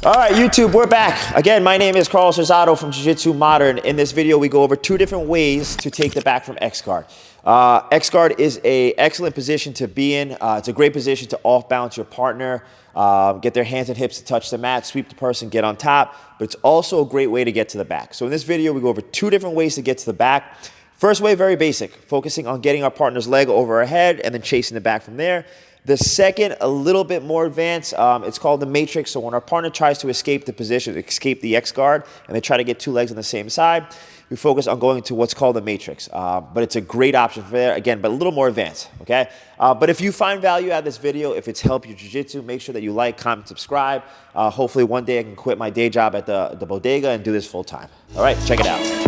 All right, YouTube, we're back. Again, my name is 𝐶𝐨 from Jiu-Jitsu Modern. In this video, we go over 2 different ways to take the back from X guard. X guard is an excellent position to be in. It's a great position to off-balance your partner, get their hands and hips to touch the mat, sweep the person, get on top. But it's also a great way to get to the back. So in this video, we go over 2 different ways to get to the back. First way, very basic, focusing on getting our partner's leg over our head and then chasing the back from there. The second, a little bit more advanced, it's called the matrix. So when our partner tries to escape the position, escape the X guard, and they try to get 2 legs on the same side, we focus on going to what's called the matrix. But it's a great option for there, again, but a little more advanced, okay? But if you find value out of this video, if it's helped your jiu-jitsu, make sure that you like, comment, subscribe. Hopefully one day I can quit my day job at the bodega and do this full time. All right, check it out.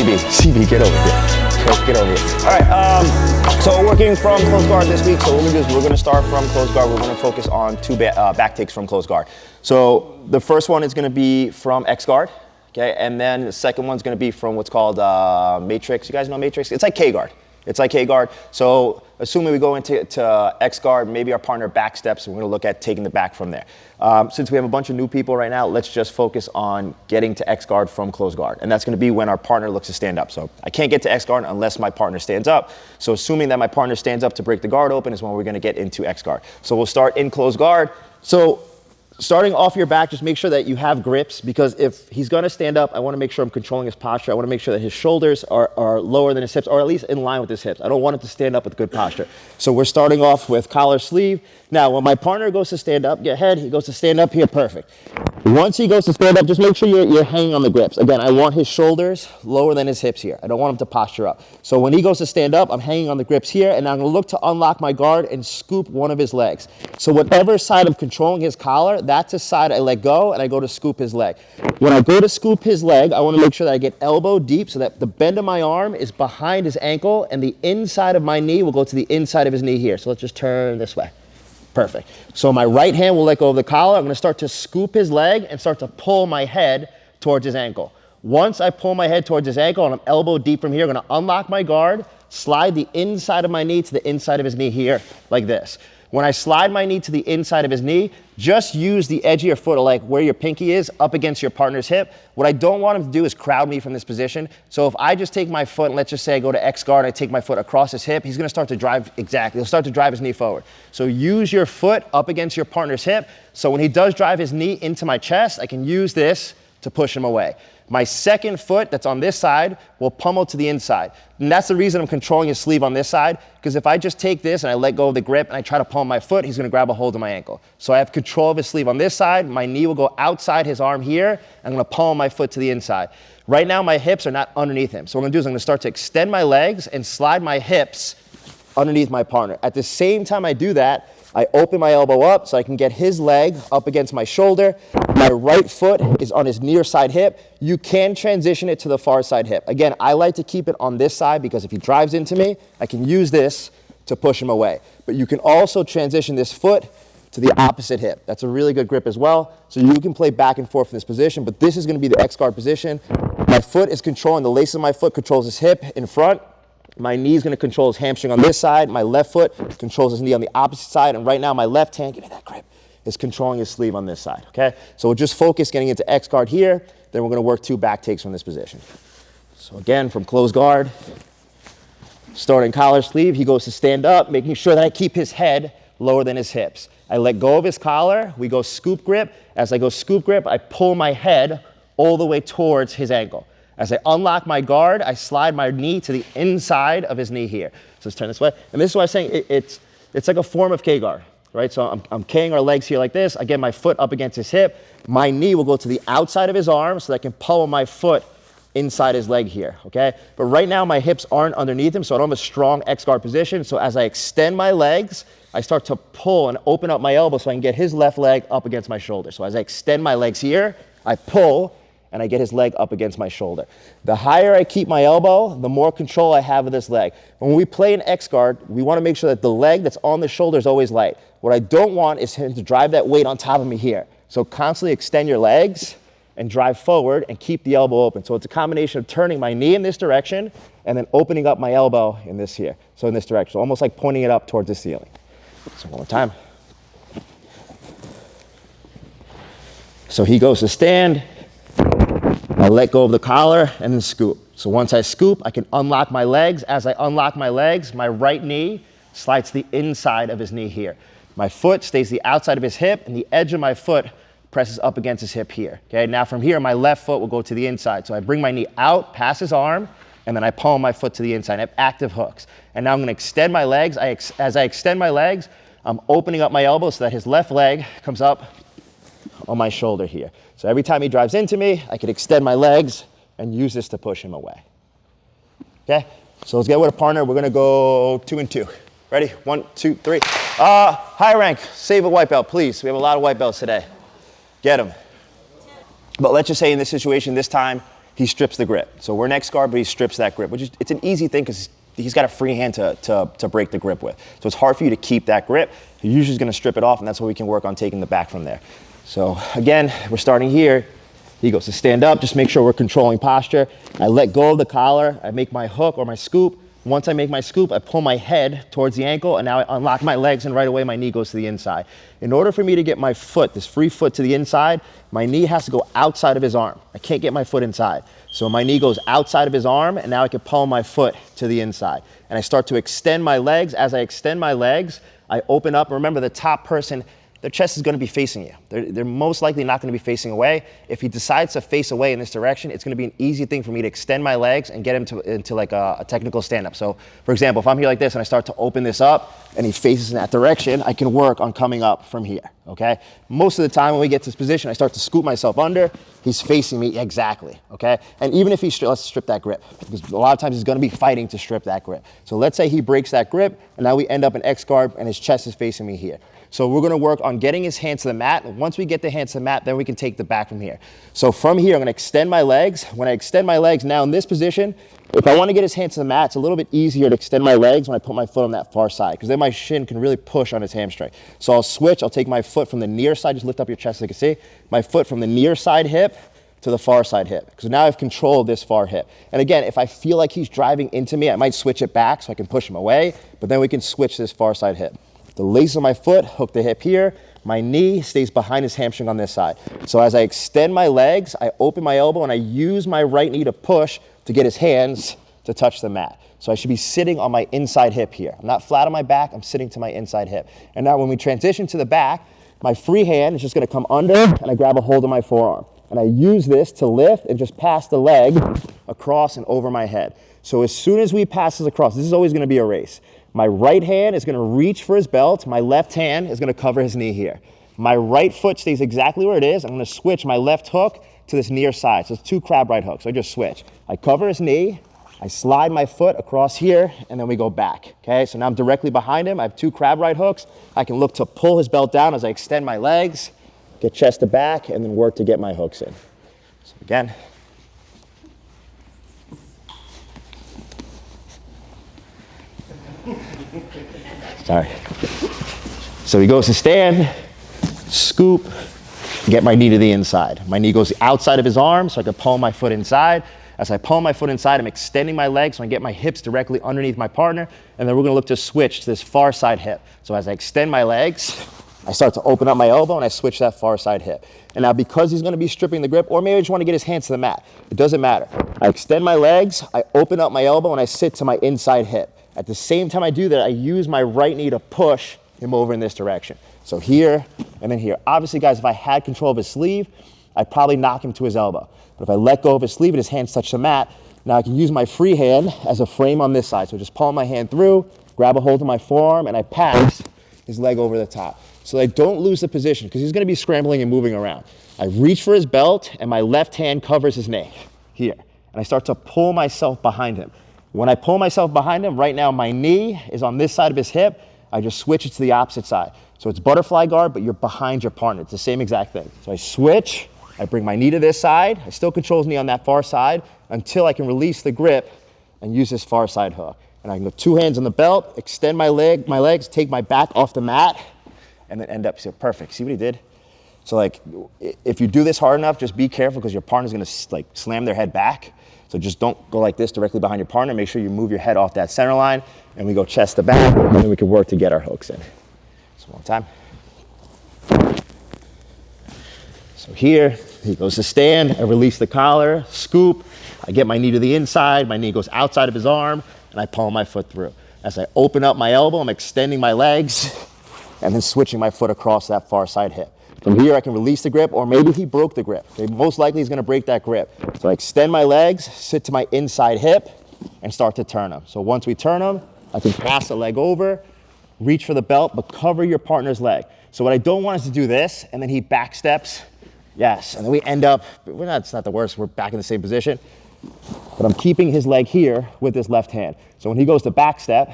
CB, get over here. Get over here. All right, so we're working from close guard this week. So what we're going to do is we're going to start from close guard. We're going to focus on 2 back takes from close guard. So the first one is going to be from X guard, okay? And then the second one's going to be from what's called matrix. You guys know matrix? It's like K guard. It's like K guard. So assuming we go into X guard, maybe our partner back steps, and we're going to look at taking the back from there. Since we have a bunch of new people right now, let's just focus on getting to X guard from close guard. And that's going to be when our partner looks to stand up. So I can't get to X guard unless my partner stands up. So assuming that my partner stands up to break the guard open is when we're going to get into X guard. So we'll start in close guard. So starting off your back, just make sure that you have grips, because if he's going to stand up, I want to make sure I'm controlling his posture. I want to make sure that his shoulders are lower than his hips, or at least in line with his hips. I don't want him to stand up with good posture. So we're starting off with collar sleeve. Now, when my partner goes to stand up, get head, he goes to stand up here, perfect. Once he goes to stand up, just make sure you're hanging on the grips. Again, I want his shoulders lower than his hips here. I don't want him to posture up. So when he goes to stand up, I'm hanging on the grips here, and I'm going to look to unlock my guard and scoop one of his legs. So whatever side I'm controlling his collar, that's the side I let go, and I go to scoop his leg. When I go to scoop his leg, I want to make sure that I get elbow deep so that the bend of my arm is behind his ankle, and the inside of my knee will go to the inside of his knee here. So let's just turn this way. Perfect. So my right hand will let go of the collar. I'm going to start to scoop his leg and start to pull my head towards his ankle. Once I pull my head towards his ankle and I'm elbow deep from here, I'm going to unlock my guard, slide the inside of my knee to the inside of his knee here, like this. When I slide my knee to the inside of his knee, just use the edge of your foot, like where your pinky is, up against your partner's hip. What I don't want him to do is crowd me from this position. So if I just take my foot, and let's just say I go to X guard, I take my foot across his hip, he's going to start to drive, exactly, he'll start to drive his knee forward. So use your foot up against your partner's hip. So when he does drive his knee into my chest, I can use this to push him away. My second foot that's on this side will pummel to the inside. And that's the reason I'm controlling his sleeve on this side, because if I just take this and I let go of the grip and I try to pull my foot, he's going to grab a hold of my ankle. So I have control of his sleeve on this side. My knee will go outside his arm here. I'm going to pummel my foot to the inside. Right now, my hips are not underneath him. So what I'm going to do is I'm going to start to extend my legs and slide my hips underneath my partner. At the same time I do that, I open my elbow up so I can get his leg up against my shoulder. My right foot is on his near side hip. You can transition it to the far side hip. Again, I like to keep it on this side because if he drives into me, I can use this to push him away. But you can also transition this foot to the opposite hip. That's a really good grip as well. So you can play back and forth in this position, but this is going to be the X guard position. My foot is controlling, the lace of my foot controls his hip in front. My knee is going to control his hamstring on this side. My left foot controls his knee on the opposite side. And right now, my left hand, give me that grip, is controlling his sleeve on this side, okay? So we'll just focus getting into X guard here. Then we're going to work 2 back takes from this position. So again, from close guard, starting collar sleeve, he goes to stand up, making sure that I keep his head lower than his hips. I let go of his collar. We go scoop grip. As I go scoop grip, I pull my head all the way towards his ankle. As I unlock my guard, I slide my knee to the inside of his knee here. So let's turn this way. And this is why I'm saying it's like a form of K guard, right? So I'm K-ing our legs here like this. I get my foot up against his hip. My knee will go to the outside of his arm so that I can pummel my foot inside his leg here, okay? But right now my hips aren't underneath him, so I don't have a strong X guard position. So as I extend my legs, I start to pull and open up my elbow so I can get his left leg up against my shoulder. So as I extend my legs here, I pull and I get his leg up against my shoulder. The higher I keep my elbow, the more control I have of this leg. When we play an X guard, we want to make sure that the leg that's on the shoulder is always light. What I don't want is him to drive that weight on top of me here. So constantly extend your legs and drive forward and keep the elbow open. So it's a combination of turning my knee in this direction and then opening up my elbow in this here. So in this direction, so almost like pointing it up towards the ceiling. So one more time. So he goes to stand, I let go of the collar and then scoop. So once I scoop, I can unlock my legs. As I unlock my legs, my right knee slides to the inside of his knee here. My foot stays the outside of his hip and the edge of my foot presses up against his hip here. Okay, now from here, my left foot will go to the inside. So I bring my knee out, past his arm, and then I palm my foot to the inside. I have active hooks. And now I'm gonna extend my legs. As I extend my legs, I'm opening up my elbow so that his left leg comes up on my shoulder here. So every time he drives into me, I can extend my legs and use this to push him away. Okay, so let's get with a partner. We're gonna go 2 and 2. Ready? 1, 2, 3. High rank, save a white belt, please. We have a lot of white belts today. Get him. But let's just say in this situation, this time, he strips the grip. So we're next guard, but he strips that grip, which is, it's an easy thing because he's got a free hand to break the grip with. So it's hard for you to keep that grip. He usually is gonna strip it off, and that's what we can work on taking the back from there. So again, we're starting here. He goes to stand up, just make sure we're controlling posture. I let go of the collar, I make my hook or my scoop. Once I make my scoop, I pull my head towards the ankle, and now I unlock my legs, and right away my knee goes to the inside. In order for me to get my foot, this free foot, to the inside, my knee has to go outside of his arm. I can't get my foot inside. So my knee goes outside of his arm, and now I can palm my foot to the inside. And I start to extend my legs. As I extend my legs, I open up. Remember, the top person, their chest is going to be facing you. They're most likely not going to be facing away. If he decides to face away in this direction, it's going to be an easy thing for me to extend my legs and get him into like a technical stand-up. So, for example, if I'm here like this and I start to open this up and he faces in that direction, I can work on coming up from here, okay? Most of the time when we get to this position, I start to scoop myself under. He's facing me exactly, okay? And even if let's strip that grip, because a lot of times he's going to be fighting to strip that grip. So let's say he breaks that grip, and now we end up in X guard, and his chest is facing me here. So we're going to work on getting his hands to the mat. And once we get the hands to the mat, then we can take the back from here. So from here, I'm going to extend my legs. When I extend my legs now in this position, if I want to get his hands to the mat, it's a little bit easier to extend my legs when I put my foot on that far side, because then my shin can really push on his hamstring. So I'll switch. I'll take my foot from the near side. Just lift up your chest so you can see. My foot from the near side hip to the far side hip. So now I have control of this far hip. And again, if I feel like he's driving into me, I might switch it back so I can push him away, but then we can switch this far side hip. The lace of my foot, hook the hip here. My knee stays behind his hamstring on this side. So as I extend my legs, I open my elbow and I use my right knee to push to get his hands to touch the mat. So I should be sitting on my inside hip here. I'm not flat on my back, I'm sitting to my inside hip. And now when we transition to the back, my free hand is just gonna come under and I grab a hold of my forearm. And I use this to lift and just pass the leg across and over my head. So as soon as we pass this across, this is always gonna be a race. My right hand is gonna reach for his belt. My left hand is gonna cover his knee here. My right foot stays exactly where it is. I'm gonna switch my left hook to this near side. So it's 2 crab right hooks. So I just switch. I cover his knee, I slide my foot across here, and then we go back, okay? So now I'm directly behind him. I have 2 crab right hooks. I can look to pull his belt down as I extend my legs, get chest to back, and then work to get my hooks in. So again. Sorry. So he goes to stand, scoop, get my knee to the inside. My knee goes outside of his arm so I can palm my foot inside. As I palm my foot inside, I'm extending my legs so I get my hips directly underneath my partner, and then we're gonna look to switch to this far side hip. So as I extend my legs, I start to open up my elbow and I switch that far side hip. And now because he's gonna be stripping the grip, or maybe I just wanna get his hands to the mat, it doesn't matter. I extend my legs, I open up my elbow, and I sit to my inside hip. At the same time I do that, I use my right knee to push him over in this direction. So here and then here. Obviously, guys, if I had control of his sleeve, I'd probably knock him to his elbow. But if I let go of his sleeve and his hands touch the mat, now I can use my free hand as a frame on this side. So just palm my hand through, grab a hold of my forearm, and I pass his leg over the top. So I don't lose the position, because he's gonna be scrambling and moving around. I reach for his belt, and my left hand covers his knee here. And I start to pull myself behind him. When I pull myself behind him, right now my knee is on this side of his hip. I just switch it to the opposite side. So it's butterfly guard, but you're behind your partner. It's the same exact thing. So I switch, I bring my knee to this side. I still control his knee on that far side until I can release the grip and use this far side hook. And I can go 2 hands on the belt, extend my legs, take my back off the mat, and then end up, so perfect. See what he did? So like, if you do this hard enough, just be careful because your partner's gonna like slam their head back. So just don't go like this directly behind your partner. Make sure you move your head off that center line, and we go chest to back, and then we can work to get our hooks in. So one time. So here, he goes to stand, I release the collar, scoop, I get my knee to the inside, my knee goes outside of his arm, and I palm my foot through. As I open up my elbow, I'm extending my legs, and then switching my foot across that far side hip. From here, I can release the grip, or maybe he broke the grip. Okay, most likely he's gonna break that grip. So I extend my legs, sit to my inside hip, and start to turn them. So once we turn them, I can pass the leg over, reach for the belt, but cover your partner's leg. So what I don't want is to do this, and then he back steps, yes, and then we end up, it's not the worst, we're back in the same position, but I'm keeping his leg here with this left hand. So when he goes to back step,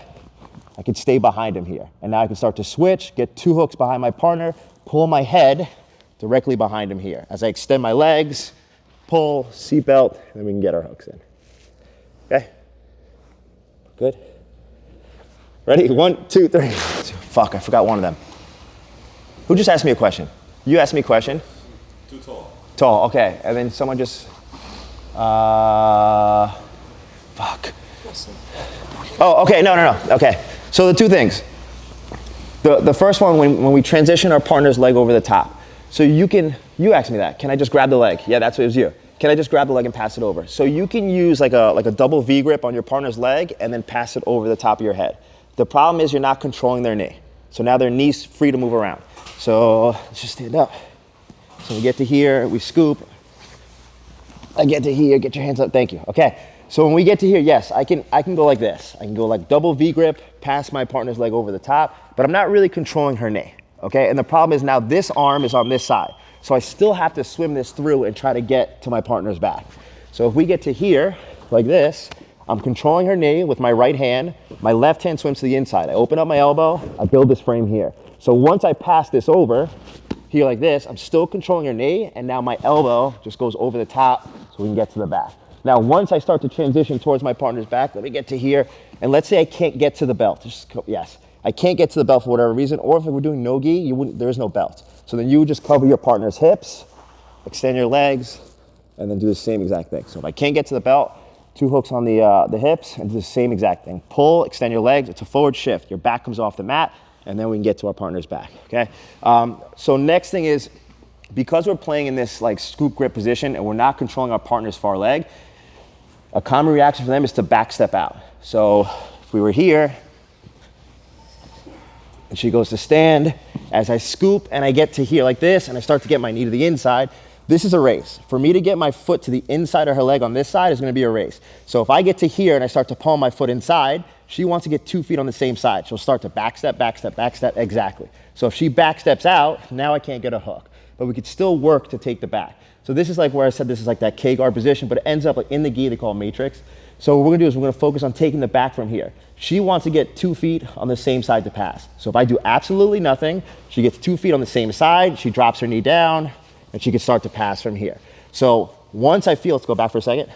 I can stay behind him here. And now I can start to switch, get 2 hooks behind my partner, pull my head directly behind him here. As I extend my legs, pull, seatbelt, and then we can get our hooks in. Okay? Good? Ready? 1, 2, 3. Fuck, I forgot one of them. Who just asked me a question? You asked me a question? Too tall. Tall, okay. And then someone just, fuck. Oh, okay, no. Okay, so the 2 things. The first one, when we transition our partner's leg over the top. So you asked me that. Can I just grab the leg? Yeah, that's what it was you. Can I just grab the leg and pass it over? So you can use like a double V grip on your partner's leg and then pass it over the top of your head. The problem is you're not controlling their knee. So now their knee's free to move around. So let's just stand up. So we get to here, we scoop. I get to here, get your hands up, thank you. Okay, so when we get to here, yes, I can go like this. I can go like double V grip, pass my partner's leg over the top, but I'm not really controlling her knee, okay? And the problem is now this arm is on this side. So I still have to swim this through and try to get to my partner's back. So if we get to here, like this, I'm controlling her knee with my right hand. My left hand swims to the inside. I open up my elbow, I build this frame here. So once I pass this over, here like this, I'm still controlling her knee, and now my elbow just goes over the top so we can get to the back. Now, once I start to transition towards my partner's back, let me get to here, and let's say I can't get to the belt. Yes, I can't get to the belt for whatever reason, or if we're doing no-gi, there is no belt. So then you would just cover your partner's hips, extend your legs, and then do the same exact thing. So if I can't get to the belt, 2 hooks on the hips, and do the same exact thing. Pull, extend your legs, it's a forward shift. Your back comes off the mat, and then we can get to our partner's back, okay? So next thing is, because we're playing in this like scoop grip position and we're not controlling our partner's far leg, a common reaction for them is to back step out. So if we were here, and she goes to stand, as I scoop and I get to here like this, and I start to get my knee to the inside, this is a race. For me to get my foot to the inside of her leg on this side is gonna be a race. So if I get to here and I start to palm my foot inside, she wants to get 2 feet on the same side. She'll start to back step, exactly. So if she back steps out, now I can't get a hook. But we could still work to take the back. So this is like where I said this is like that K guard position, but it ends up like in the gi, they call it matrix. So what we're gonna do is we're gonna focus on taking the back from here. She wants to get 2 feet on the same side to pass. So if I do absolutely nothing, she gets 2 feet on the same side, she drops her knee down, and she can start to pass from here. So once I feel, let's go back for a second.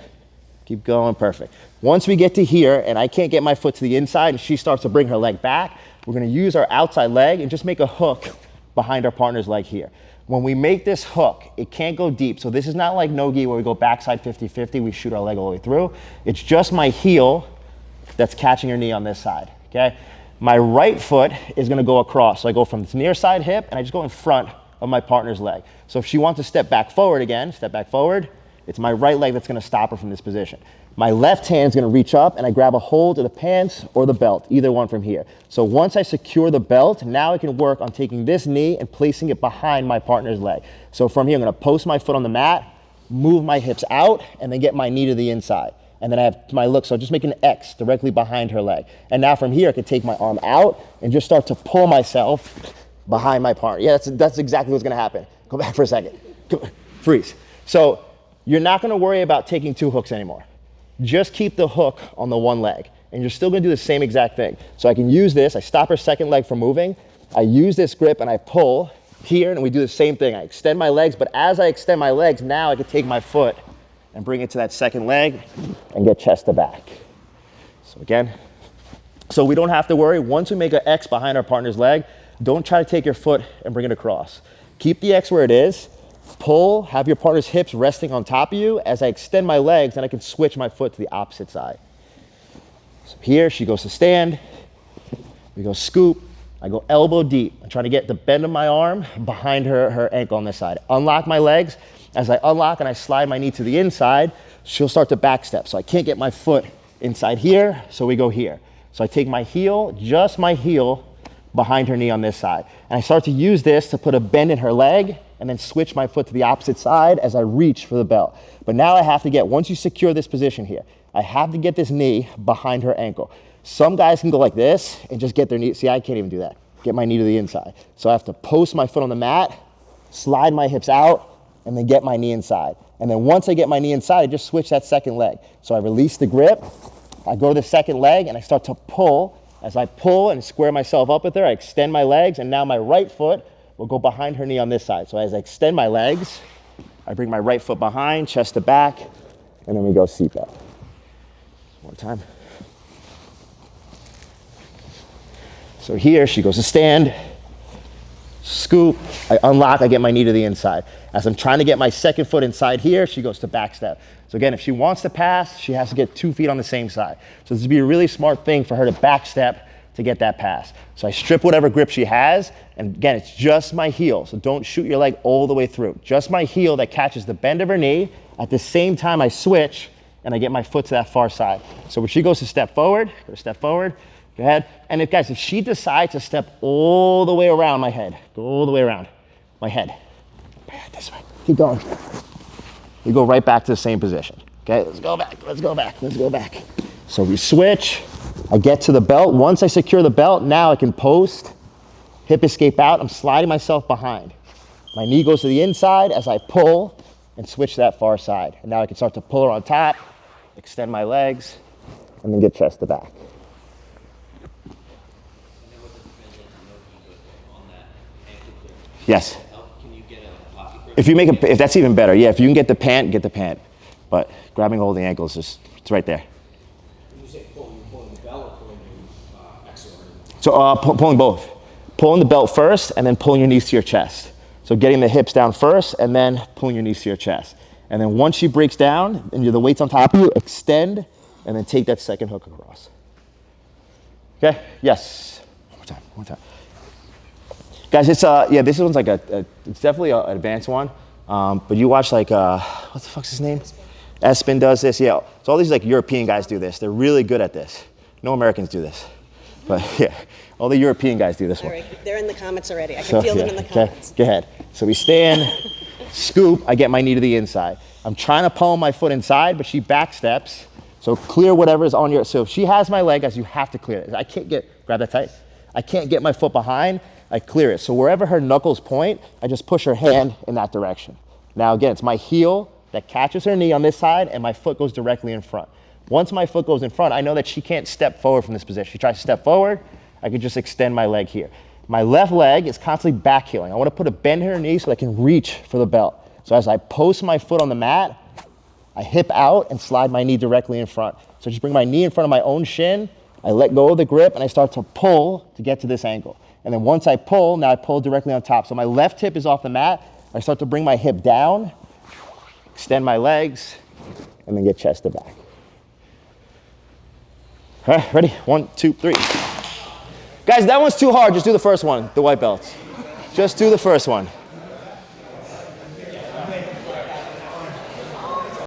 Keep going, perfect. Once we get to here and I can't get my foot to the inside and she starts to bring her leg back, we're gonna use our outside leg and just make a hook behind our partner's leg here. When we make this hook, it can't go deep. So this is not like no-gi where we go backside 50-50, we shoot our leg all the way through. It's just my heel that's catching her knee on this side, okay? My right foot is gonna go across. So I go from this near side hip and I just go in front of my partner's leg. So if she wants to step back forward again, step back forward, it's my right leg that's gonna stop her from this position. My left hand's gonna reach up and I grab a hold of the pants or the belt, either one from here. So once I secure the belt, now I can work on taking this knee and placing it behind my partner's leg. So from here, I'm gonna post my foot on the mat, move my hips out, and then get my knee to the inside. And then I have my look, so just make an X directly behind her leg. And now from here, I can take my arm out and just start to pull myself behind my partner. Yeah, that's exactly what's gonna happen. Go back for a second. Freeze. So you're not gonna worry about taking 2 hooks anymore. Just keep the hook on the one leg, and you're still gonna do the same exact thing. So I can use this, I stop her second leg from moving, I use this grip and I pull, here, and we do the same thing. I extend my legs, but as I extend my legs, now I can take my foot and bring it to that second leg and get chest to back. So again, so we don't have to worry. Once we make an X behind our partner's leg, don't try to take your foot and bring it across. Keep the X where it is. Pull, have your partner's hips resting on top of you. As I extend my legs, then I can switch my foot to the opposite side. So here, she goes to stand. We go scoop. I go elbow deep. I'm trying to get the bend of my arm behind her ankle on this side. Unlock my legs. As I unlock and I slide my knee to the inside, she'll start to back step. So I can't get my foot inside here, so we go here. So I take my heel, just my heel, behind her knee on this side. And I start to use this to put a bend in her leg and then switch my foot to the opposite side as I reach for the belt. But now I have to get, once you secure this position here, I have to get this knee behind her ankle. Some guys can go like this and just get their knee. See, I can't even do that. Get my knee to the inside. So I have to post my foot on the mat, slide my hips out, and then get my knee inside. And then once I get my knee inside, I just switch that second leg. So I release the grip, I go to the second leg, and I start to pull. As I pull and square myself up with her, I extend my legs, and now my right foot will go behind her knee on this side. So as I extend my legs, I bring my right foot behind, chest to back, and then we go seatbelt. One more time. So here, she goes to stand, scoop, I unlock, I get my knee to the inside. As I'm trying to get my second foot inside here, she goes to back step. So again, if she wants to pass, she has to get 2 feet on the same side. So this would be a really smart thing for her to back step to get that pass. So I strip whatever grip she has, and again, it's just my heel. So don't shoot your leg all the way through. Just my heel that catches the bend of her knee. At the same time, I switch, and I get my foot to that far side. So when she goes to step forward, go ahead. And if, guys, if she decides to step all the way around my head, go all the way around my head, this way, keep going. We go right back to the same position. Okay, let's go back, let's go back, let's go back. So we switch, I get to the belt. Once I secure the belt, now I can post, hip escape out. I'm sliding myself behind. My knee goes to the inside as I pull and switch to that far side. And now I can start to pull her on top, extend my legs, and then get chest to back. Yes. Can you get a pocket grip? If you make if that's even better. Yeah, if you can get the pant, get the pant. But grabbing hold of the ankle is just, it's right there. When you say pull, you're pulling the belt or pulling the X or? So pulling both. Pulling the belt first and then pulling your knees to your chest. So getting the hips down first and then pulling your knees to your chest. And then once she breaks down and the weight's on top of you, extend and then take that second hook across. Okay, yes. One more time. Guys, it's yeah, this one's like it's definitely an advanced one. But you watch like what the fuck's his name? Espen does this, yeah. So all these like European guys do this. They're really good at this. No Americans do this. But yeah, all the European guys do this one. All right, they're in the comments already. I can feel them in the comments. Okay, go ahead. So we stand, scoop, I get my knee to the inside. I'm trying to pull my foot inside, but she back steps. So clear whatever is on your, so if she has my leg, guys, you have to clear it. I can't grab that tight. I can't get my foot behind, I clear it. So wherever her knuckles point, I just push her hand in that direction. Now again, it's my heel that catches her knee on this side and my foot goes directly in front. Once my foot goes in front, I know that she can't step forward from this position. She tries to step forward, I can just extend my leg here. My left leg is constantly back heeling. I want to put a bend in her knee so I can reach for the belt. So as I post my foot on the mat, I hip out and slide my knee directly in front. So just bring my knee in front of my own shin, I let go of the grip and I start to pull to get to this ankle. And then once I pull, now I pull directly on top. So my left hip is off the mat. I start to bring my hip down, extend my legs, and then get chest to back. All right, ready? 1, 2, 3. Guys, that one's too hard. Just do the first one, the white belts. Just do the first one.